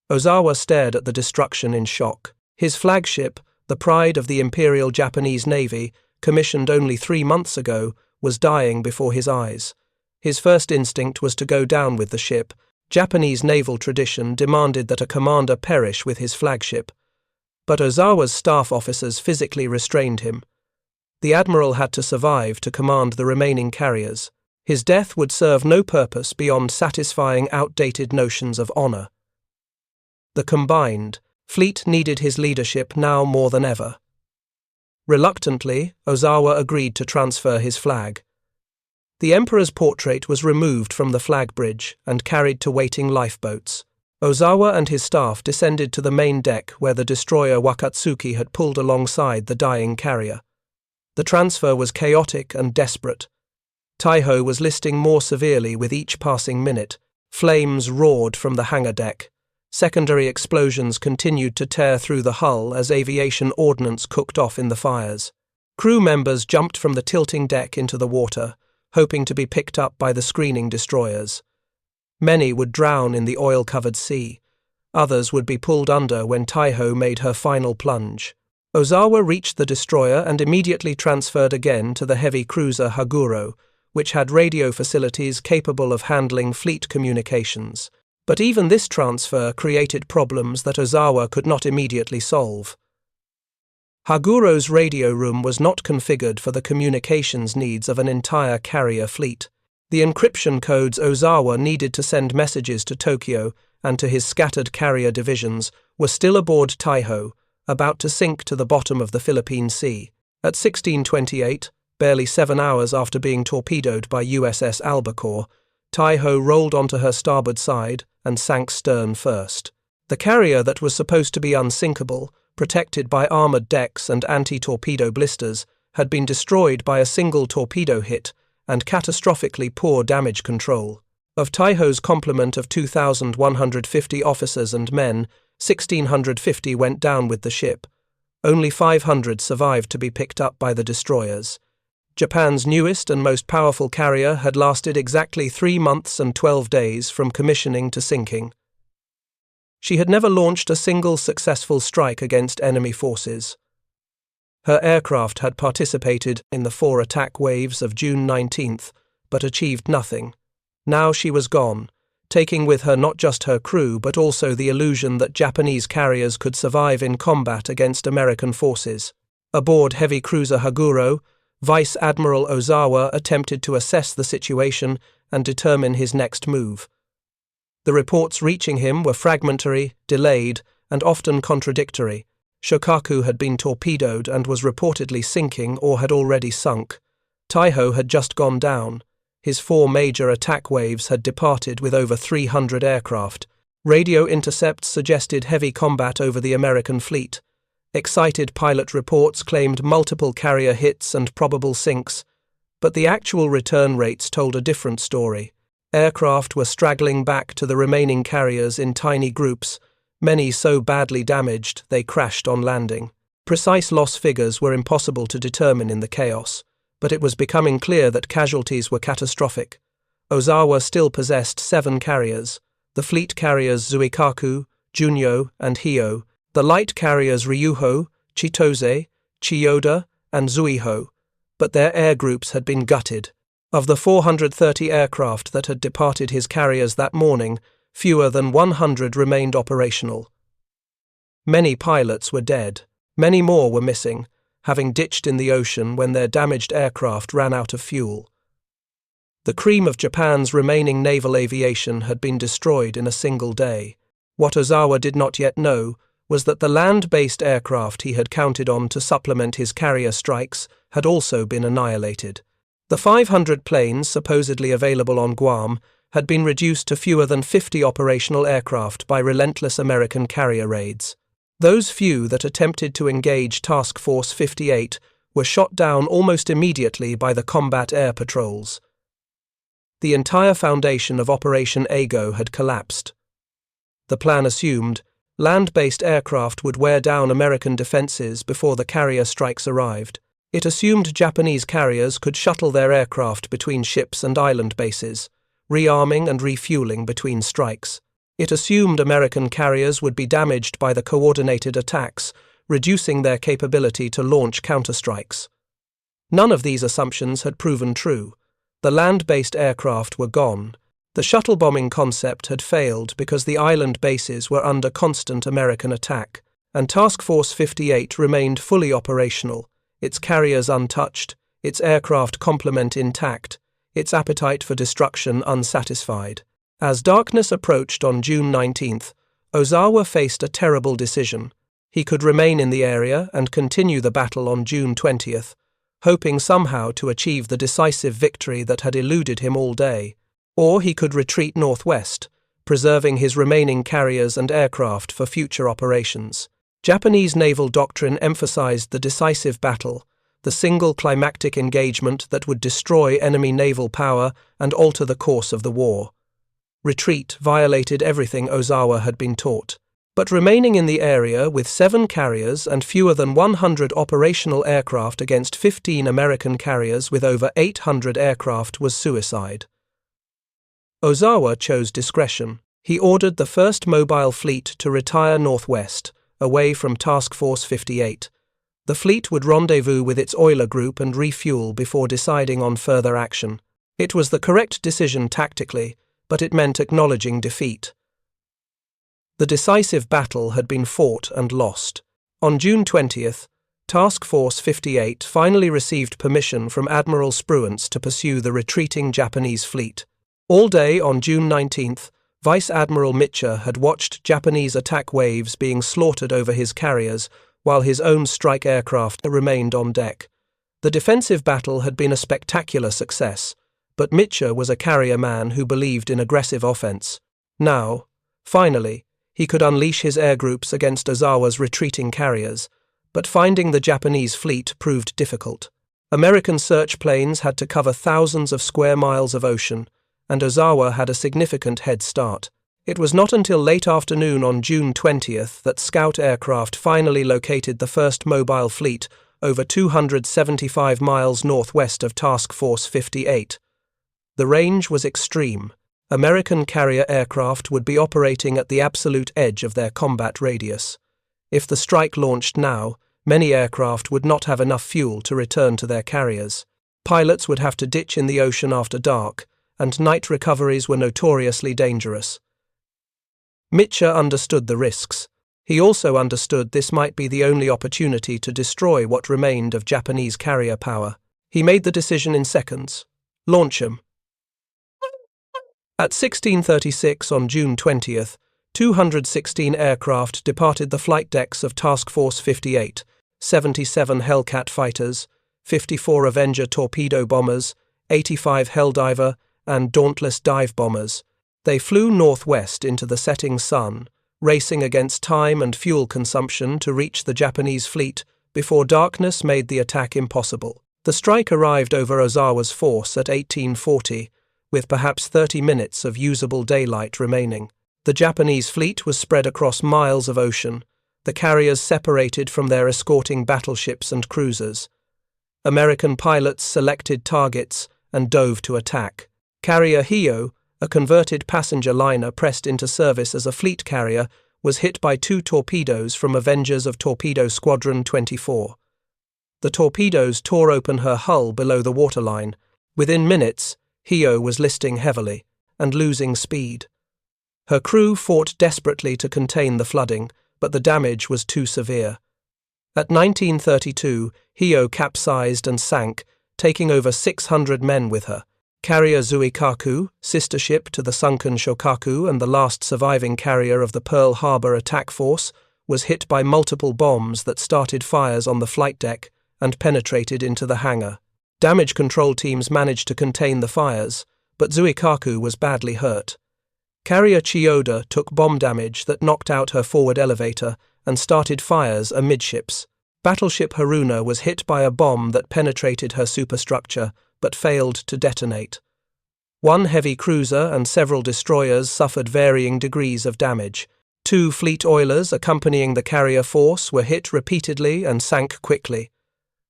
Ozawa stared at the destruction in shock. His flagship, the pride of the Imperial Japanese Navy, commissioned only 3 months ago, was dying before his eyes. His first instinct was to go down with the ship. Japanese naval tradition demanded that a commander perish with his flagship. But Ozawa's staff officers physically restrained him. The admiral had to survive to command the remaining carriers. His death would serve no purpose beyond satisfying outdated notions of honor. The combined fleet needed his leadership now more than ever. Reluctantly, Ozawa agreed to transfer his flag. The emperor's portrait was removed from the flag bridge and carried to waiting lifeboats. Ozawa and his staff descended to the main deck where the destroyer Wakatsuki had pulled alongside the dying carrier. The transfer was chaotic and desperate. Taiho was listing more severely with each passing minute. Flames roared from the hangar deck. Secondary explosions continued to tear through the hull as aviation ordnance cooked off in the fires. Crew members jumped from the tilting deck into the water, hoping to be picked up by the screening destroyers. Many would drown in the oil-covered sea. Others would be pulled under when Taiho made her final plunge. Ozawa reached the destroyer and immediately transferred again to the heavy cruiser Haguro, which had radio facilities capable of handling fleet communications. But even this transfer created problems that Ozawa could not immediately solve. Haguro's radio room was not configured for the communications needs of an entire carrier fleet. The encryption codes Ozawa needed to send messages to Tokyo and to his scattered carrier divisions were still aboard Taiho, about to sink to the bottom of the Philippine Sea. At 16:28, barely 7 hours after being torpedoed by USS Albacore, Taiho rolled onto her starboard side and sank stern first. The carrier that was supposed to be unsinkable, protected by armoured decks and anti-torpedo blisters, had been destroyed by a single torpedo hit and catastrophically poor damage control. Of Taiho's complement of 2,150 officers and men, 1,650 went down with the ship. Only 500 survived to be picked up by the destroyers. Japan's newest and most powerful carrier had lasted exactly 3 months and 12 days from commissioning to sinking. She had never launched a single successful strike against enemy forces. Her aircraft had participated in the 4 attack waves of June 19th, but achieved nothing. Now she was gone, taking with her not just her crew but also the illusion that Japanese carriers could survive in combat against American forces. Aboard heavy cruiser Haguro, Vice Admiral Ozawa attempted to assess the situation and determine his next move. The reports reaching him were fragmentary, delayed, and often contradictory. Shokaku had been torpedoed and was reportedly sinking or had already sunk. Taiho had just gone down. His 4 major attack waves had departed with over 300 aircraft. Radio intercepts suggested heavy combat over the American fleet. Excited pilot reports claimed multiple carrier hits and probable sinks, but the actual return rates told a different story. Aircraft were straggling back to the remaining carriers in tiny groups, many so badly damaged they crashed on landing. Precise loss figures were impossible to determine in the chaos, but it was becoming clear that casualties were catastrophic. Ozawa still possessed 7 carriers, the fleet carriers Zuikaku, Junyo, and Hio, the light carriers Ryuho, Chitose, Chiyoda, and Zuiho, but their air groups had been gutted. Of the 430 aircraft that had departed his carriers that morning, fewer than 100 remained operational. Many pilots were dead. Many more were missing, having ditched in the ocean when their damaged aircraft ran out of fuel. The cream of Japan's remaining naval aviation had been destroyed in a single day. What Ozawa did not yet know was that the land-based aircraft he had counted on to supplement his carrier strikes had also been annihilated. The 500 planes supposedly available on Guam had been reduced to fewer than 50 operational aircraft by relentless American carrier raids. Those few that attempted to engage Task Force 58 were shot down almost immediately by the combat air patrols. The entire foundation of Operation Ago had collapsed. The plan assumed land-based aircraft would wear down American defenses before the carrier strikes arrived. It assumed Japanese carriers could shuttle their aircraft between ships and island bases, rearming and refueling between strikes. It assumed American carriers would be damaged by the coordinated attacks, reducing their capability to launch counterstrikes. None of these assumptions had proven true. The land-based aircraft were gone. The shuttle bombing concept had failed because the island bases were under constant American attack, and Task Force 58 remained fully operational, its carriers untouched, its aircraft complement intact, its appetite for destruction unsatisfied. As darkness approached on June 19th, Ozawa faced a terrible decision. He could remain in the area and continue the battle on June 20th, hoping somehow to achieve the decisive victory that had eluded him all day. Or he could retreat northwest, preserving his remaining carriers and aircraft for future operations. Japanese naval doctrine emphasized the decisive battle, the single climactic engagement that would destroy enemy naval power and alter the course of the war. Retreat violated everything Ozawa had been taught. But remaining in the area with 7 carriers and fewer than 100 operational aircraft against 15 American carriers with over 800 aircraft was suicide. Ozawa chose discretion. He ordered the 1st Mobile Fleet to retire northwest, away from Task Force 58. The fleet would rendezvous with its oiler group and refuel before deciding on further action. It was the correct decision tactically, but it meant acknowledging defeat. The decisive battle had been fought and lost. On June 20th, Task Force 58 finally received permission from Admiral Spruance to pursue the retreating Japanese fleet. All day on June 19th, Vice Admiral Mitcher had watched Japanese attack waves being slaughtered over his carriers, while his own strike aircraft remained on deck. The defensive battle had been a spectacular success, but Mitcher was a carrier man who believed in aggressive offense. Now, finally, he could unleash his air groups against Ozawa's retreating carriers, but finding the Japanese fleet proved difficult. American search planes had to cover thousands of square miles of ocean, and Ozawa had a significant head start. It was not until late afternoon on June 20th that scout aircraft finally located the 1st Mobile Fleet over 275 miles northwest of Task Force 58. The range was extreme. American carrier aircraft would be operating at the absolute edge of their combat radius. If the strike launched now, many aircraft would not have enough fuel to return to their carriers. Pilots would have to ditch in the ocean after dark, and night recoveries were notoriously dangerous. Mitcher understood the risks. He also understood this might be the only opportunity to destroy what remained of Japanese carrier power. He made the decision in seconds. Launch 'em. At 16:36 on June 20th, 216 aircraft departed the flight decks of Task Force 58, 77 Hellcat fighters, 54 Avenger torpedo bombers, 85 Helldiver, and Dauntless dive bombers. They flew northwest into the setting sun, racing against time and fuel consumption to reach the Japanese fleet before darkness made the attack impossible. The strike arrived over Ozawa's force at 1840, with perhaps 30 minutes of usable daylight remaining. The Japanese fleet was spread across miles of ocean, the carriers separated from their escorting battleships and cruisers. American pilots selected targets and dove to attack. Carrier Hio, a converted passenger liner pressed into service as a fleet carrier, was hit by 2 torpedoes from Avengers of Torpedo Squadron 24. The torpedoes tore open her hull below the waterline. Within minutes, Hio was listing heavily and losing speed. Her crew fought desperately to contain the flooding, but the damage was too severe. At 19:32, Hio capsized and sank, taking over 600 men with her. Carrier Zuikaku, sister ship to the sunken Shokaku and the last surviving carrier of the Pearl Harbor attack force, was hit by multiple bombs that started fires on the flight deck and penetrated into the hangar. Damage control teams managed to contain the fires, but Zuikaku was badly hurt. Carrier Chiyoda took bomb damage that knocked out her forward elevator and started fires amidships. Battleship Haruna was hit by a bomb that penetrated her superstructure but failed to detonate. 1 heavy cruiser and several destroyers suffered varying degrees of damage. 2 fleet oilers accompanying the carrier force were hit repeatedly and sank quickly.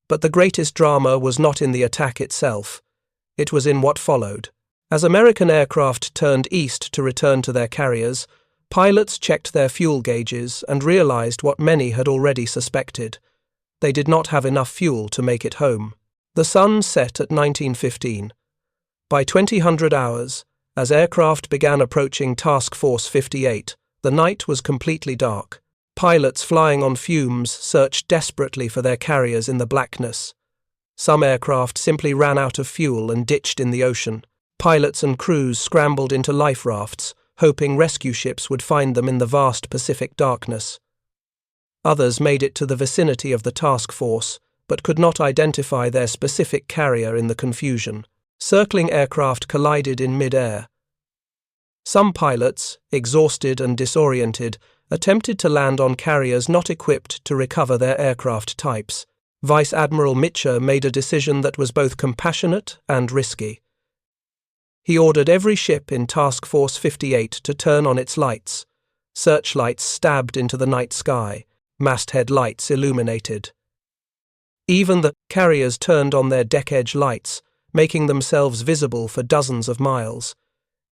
But the greatest drama was not in the attack itself. It was in what followed. As American aircraft turned east to return to their carriers, pilots checked their fuel gauges and realized what many had already suspected. They did not have enough fuel to make it home. The sun set at 19:15. By 2000 hours, as aircraft began approaching Task Force 58, the night was completely dark. Pilots flying on fumes searched desperately for their carriers in the blackness. Some aircraft simply ran out of fuel and ditched in the ocean. Pilots and crews scrambled into life rafts, hoping rescue ships would find them in the vast Pacific darkness. Others made it to the vicinity of the task force, but could not identify their specific carrier in the confusion. Circling aircraft collided in mid-air. Some pilots, exhausted and disoriented, attempted to land on carriers not equipped to recover their aircraft types. Vice Admiral Mitchell made a decision that was both compassionate and risky. He ordered every ship in Task Force 58 to turn on its lights. Searchlights stabbed into the night sky, masthead lights illuminated. Even the carriers turned on their deck-edge lights, making themselves visible for dozens of miles.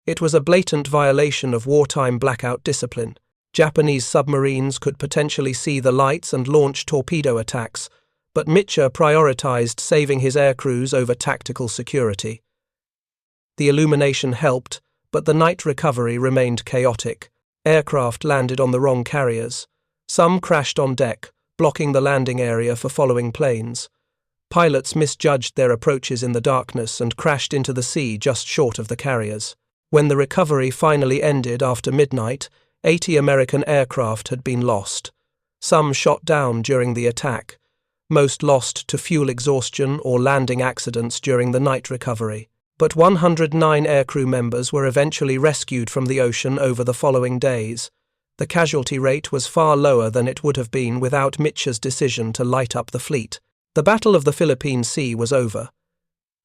It was a blatant violation of wartime blackout discipline. Japanese submarines could potentially see the lights and launch torpedo attacks, but Mitchell prioritized saving his aircrews over tactical security. The illumination helped, but the night recovery remained chaotic. Aircraft landed on the wrong carriers. Some crashed on deck, blocking the landing area for following planes. Pilots misjudged their approaches in the darkness and crashed into the sea just short of the carriers. When the recovery finally ended after midnight, 80 American aircraft had been lost. Some shot down during the attack, most lost to fuel exhaustion or landing accidents during the night recovery. But 109 aircrew members were eventually rescued from the ocean over the following days. The casualty rate was far lower than it would have been without Mitchell's decision to light up the fleet. The Battle of the Philippine Sea was over.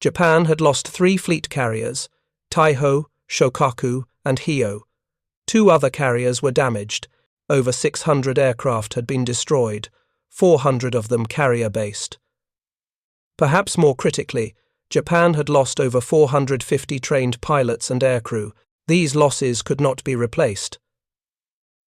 Japan had lost 3 fleet carriers, Taiho, Shokaku, and Hio. 2 other carriers were damaged. Over 600 aircraft had been destroyed, 400 of them carrier-based. Perhaps more critically, Japan had lost over 450 trained pilots and aircrew. These losses could not be replaced.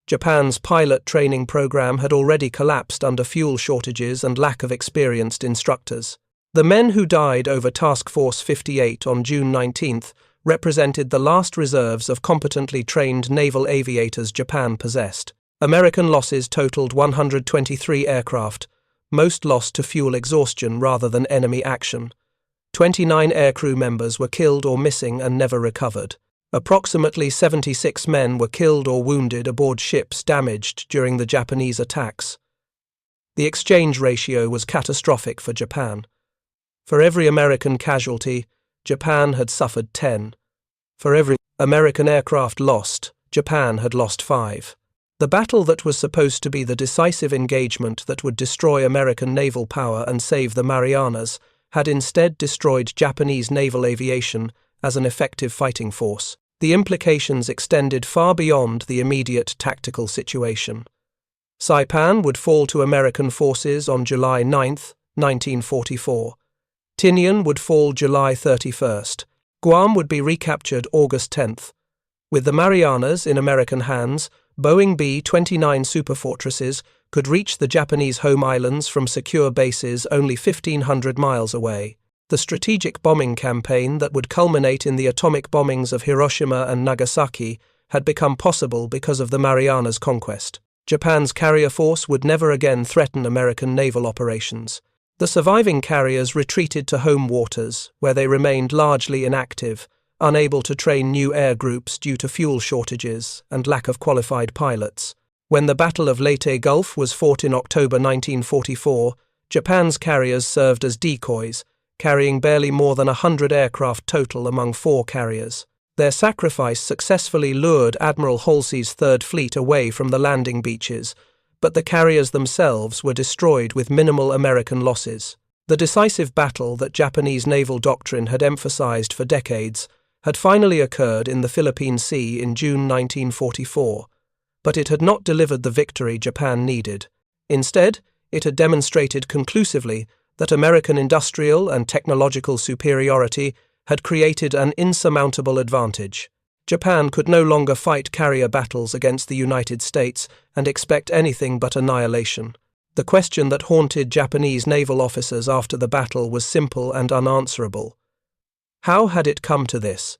Japan's pilot training program had already collapsed under fuel shortages and lack of experienced instructors. The men who died over Task Force 58 on June 19th represented the last reserves of competently trained naval aviators Japan possessed. American losses totaled 123 aircraft, most lost to fuel exhaustion rather than enemy action. 29 aircrew members were killed or missing and never recovered. Approximately 76 men were killed or wounded aboard ships damaged during the Japanese attacks. The exchange ratio was catastrophic for Japan. For every American casualty, Japan had suffered 10. For every American aircraft lost, Japan had lost 5. The battle that was supposed to be the decisive engagement that would destroy American naval power and save the Marianas had instead destroyed Japanese naval aviation as an effective fighting force. The implications extended far beyond the immediate tactical situation. Saipan would fall to American forces on July 9, 1944. Tinian would fall July 31st. Guam would be recaptured August 10th. With the Marianas in American hands, Boeing B-29 superfortresses could reach the Japanese home islands from secure bases only 1,500 miles away. The strategic bombing campaign that would culminate in the atomic bombings of Hiroshima and Nagasaki had become possible because of the Marianas' conquest. Japan's carrier force would never again threaten American naval operations. The surviving carriers retreated to home waters, where they remained largely inactive, unable to train new air groups due to fuel shortages and lack of qualified pilots. When the Battle of Leyte Gulf was fought in October 1944, Japan's carriers served as decoys, carrying barely more than 100 aircraft total among 4 carriers. Their sacrifice successfully lured Admiral Halsey's Third Fleet away from the landing beaches, but the carriers themselves were destroyed with minimal American losses. The decisive battle that Japanese naval doctrine had emphasized for decades had finally occurred in the Philippine Sea in June 1944, but it had not delivered the victory Japan needed. Instead, it had demonstrated conclusively that American industrial and technological superiority had created an insurmountable advantage. Japan could no longer fight carrier battles against the United States and expect anything but annihilation. The question that haunted Japanese naval officers after the battle was simple and unanswerable. How had it come to this?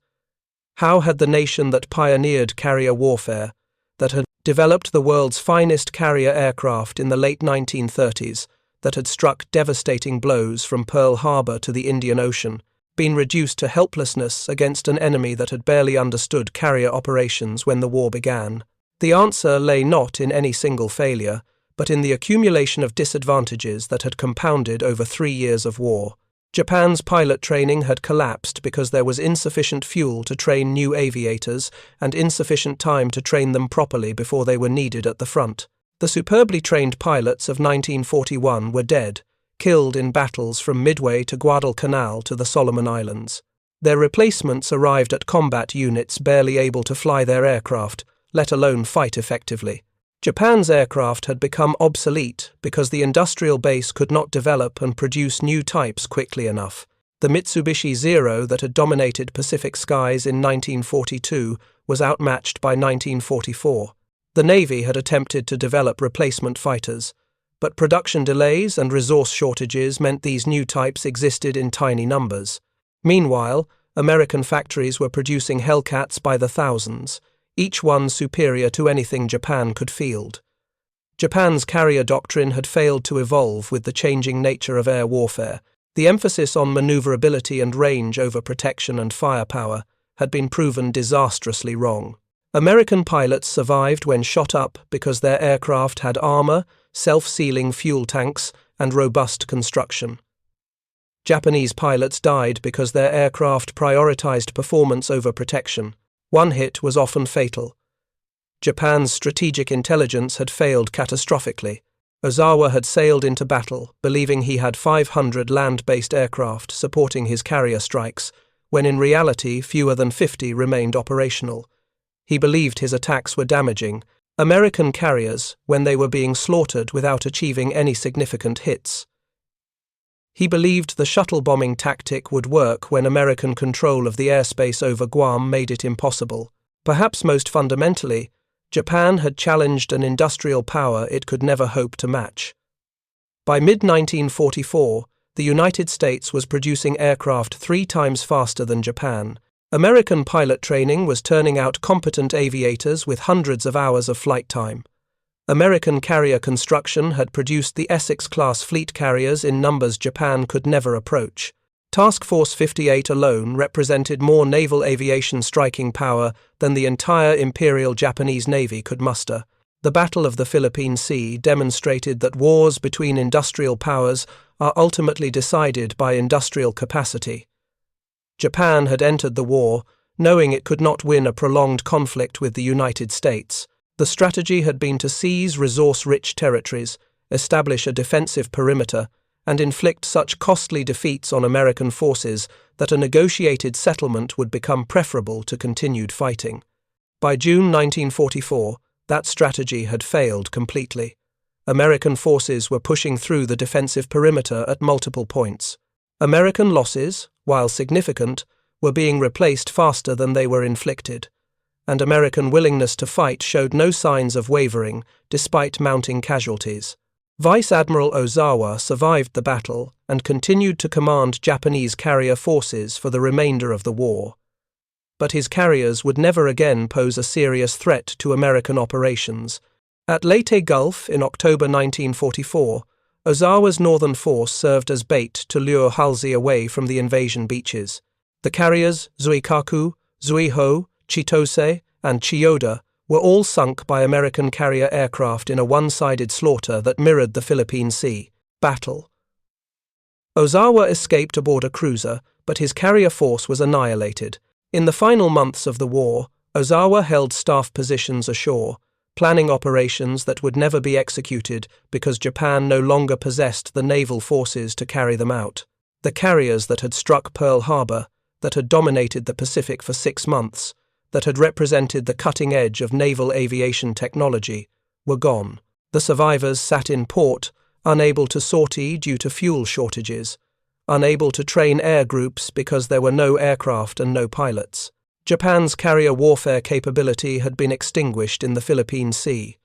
How had the nation that pioneered carrier warfare, that had developed the world's finest carrier aircraft in the late 1930s, that had struck devastating blows from Pearl Harbor to the Indian Ocean, been reduced to helplessness against an enemy that had barely understood carrier operations when the war began? The answer lay not in any single failure, but in the accumulation of disadvantages that had compounded over 3 years of war. Japan's pilot training had collapsed because there was insufficient fuel to train new aviators and insufficient time to train them properly before they were needed at the front. The superbly trained pilots of 1941 were dead, killed in battles from Midway to Guadalcanal to the Solomon Islands. Their replacements arrived at combat units barely able to fly their aircraft, let alone fight effectively. Japan's aircraft had become obsolete because the industrial base could not develop and produce new types quickly enough. The Mitsubishi Zero that had dominated Pacific skies in 1942 was outmatched by 1944. The Navy had attempted to develop replacement fighters, but production delays and resource shortages meant these new types existed in tiny numbers. Meanwhile, American factories were producing Hellcats by the thousands, each one superior to anything Japan could field. Japan's carrier doctrine had failed to evolve with the changing nature of air warfare. The emphasis on maneuverability and range over protection and firepower had been proven disastrously wrong. American pilots survived when shot up because their aircraft had armor, self-sealing fuel tanks, and robust construction. Japanese pilots died because their aircraft prioritized performance over protection. One hit was often fatal. Japan's strategic intelligence had failed catastrophically. Ozawa had sailed into battle, believing he had 500 land-based aircraft supporting his carrier strikes, when in reality fewer than 50 remained operational. He believed his attacks were damaging American carriers when they were being slaughtered without achieving any significant hits. He believed the shuttle bombing tactic would work when American control of the airspace over Guam made it impossible. Perhaps most fundamentally, Japan had challenged an industrial power it could never hope to match. By mid-1944, the United States was producing aircraft 3 times faster than Japan. American pilot training was turning out competent aviators with hundreds of hours of flight time. American carrier construction had produced the Essex-class fleet carriers in numbers Japan could never approach. Task Force 58 alone represented more naval aviation striking power than the entire Imperial Japanese Navy could muster. The Battle of the Philippine Sea demonstrated that wars between industrial powers are ultimately decided by industrial capacity. Japan had entered the war, knowing it could not win a prolonged conflict with the United States. The strategy had been to seize resource-rich territories, establish a defensive perimeter, and inflict such costly defeats on American forces that a negotiated settlement would become preferable to continued fighting. By June 1944, that strategy had failed completely. American forces were pushing through the defensive perimeter at multiple points. American losses, while significant, were being replaced faster than they were inflicted, and American willingness to fight showed no signs of wavering despite mounting casualties. Vice Admiral Ozawa survived the battle and continued to command Japanese carrier forces for the remainder of the war. But his carriers would never again pose a serious threat to American operations. At Leyte Gulf in October 1944, Ozawa's northern force served as bait to lure Halsey away from the invasion beaches. The carriers Zuikaku, Zuiho, Chitose, and Chiyoda were all sunk by American carrier aircraft in a one-sided slaughter that mirrored the Philippine Sea battle. Ozawa escaped aboard a cruiser, but his carrier force was annihilated. In the final months of the war, Ozawa held staff positions ashore, planning operations that would never be executed because Japan no longer possessed the naval forces to carry them out. The carriers that had struck Pearl Harbor, that had dominated the Pacific for 6 months, that had represented the cutting edge of naval aviation technology, were gone. The survivors sat in port, unable to sortie due to fuel shortages, unable to train air groups because there were no aircraft and no pilots. Japan's carrier warfare capability had been extinguished in the Philippine Sea.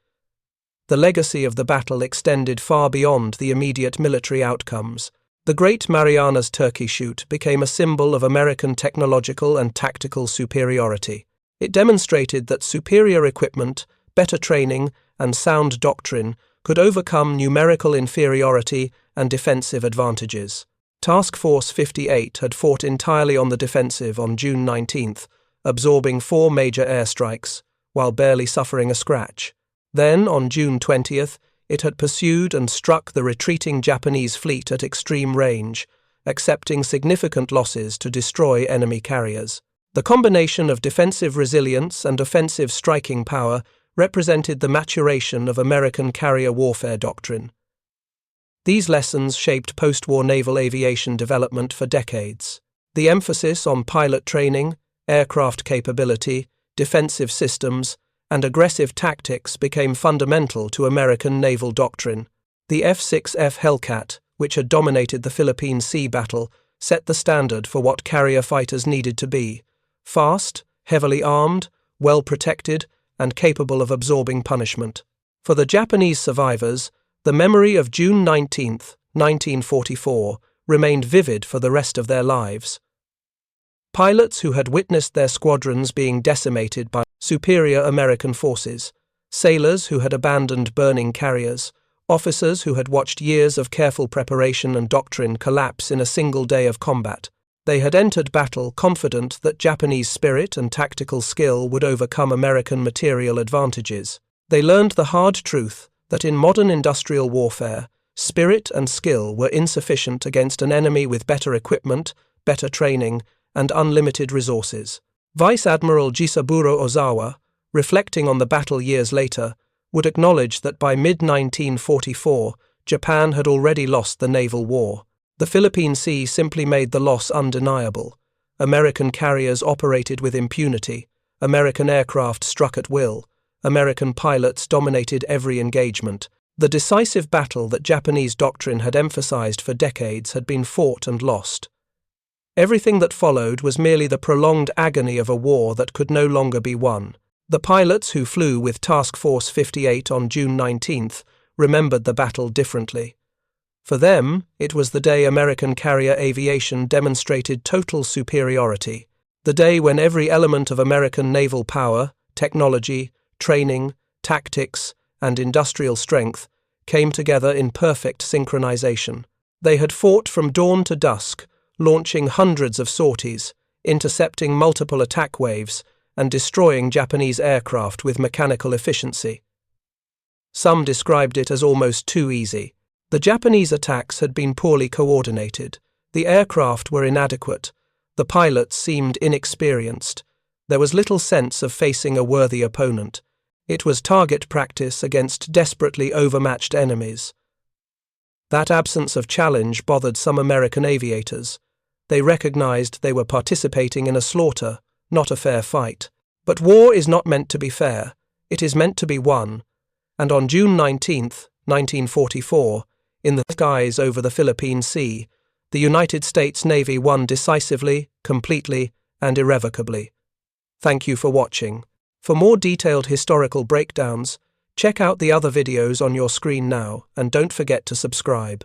The legacy of the battle extended far beyond the immediate military outcomes. The Great Marianas Turkey Shoot became a symbol of American technological and tactical superiority. It demonstrated that superior equipment, better training, and sound doctrine could overcome numerical inferiority and defensive advantages. Task Force 58 had fought entirely on the defensive on June 19th, absorbing 4 major airstrikes, while barely suffering a scratch. Then, on June 20th, it had pursued and struck the retreating Japanese fleet at extreme range, accepting significant losses to destroy enemy carriers. The combination of defensive resilience and offensive striking power represented the maturation of American carrier warfare doctrine. These lessons shaped post-war naval aviation development for decades. The emphasis on pilot training, aircraft capability, defensive systems, and aggressive tactics became fundamental to American naval doctrine. The F-6F Hellcat, which had dominated the Philippine Sea battle, set the standard for what carrier fighters needed to be: fast, heavily armed, well-protected, and capable of absorbing punishment. For the Japanese survivors, the memory of June 19, 1944, remained vivid for the rest of their lives. Pilots who had witnessed their squadrons being decimated by superior American forces, sailors who had abandoned burning carriers, officers who had watched years of careful preparation and doctrine collapse in a single day of combat. They had entered battle confident that Japanese spirit and tactical skill would overcome American material advantages. They learned the hard truth that in modern industrial warfare, spirit and skill were insufficient against an enemy with better equipment, better training, and unlimited resources. Vice Admiral Jisaburo Ozawa, reflecting on the battle years later, would acknowledge that by mid-1944, Japan had already lost the naval war. The Philippine Sea simply made the loss undeniable. American carriers operated with impunity, American aircraft struck at will, American pilots dominated every engagement. The decisive battle that Japanese doctrine had emphasized for decades had been fought and lost. Everything that followed was merely the prolonged agony of a war that could no longer be won. The pilots who flew with Task Force 58 on June 19th remembered the battle differently. For them, it was the day American carrier aviation demonstrated total superiority, the day when every element of American naval power, technology, training, tactics, and industrial strength came together in perfect synchronization. They had fought from dawn to dusk, launching hundreds of sorties, intercepting multiple attack waves, and destroying Japanese aircraft with mechanical efficiency. Some described it as almost too easy. The Japanese attacks had been poorly coordinated, the aircraft were inadequate, the pilots seemed inexperienced, there was little sense of facing a worthy opponent. It was target practice against desperately overmatched enemies. That absence of challenge bothered some American aviators. They recognized they were participating in a slaughter, not a fair fight. But war is not meant to be fair, it is meant to be won, and on June 19, 1944, in the skies over the Philippine Sea, the United States Navy won decisively, completely, and irrevocably. Thank you for watching. For more detailed historical breakdowns, check out the other videos on your screen now, and don't forget to subscribe.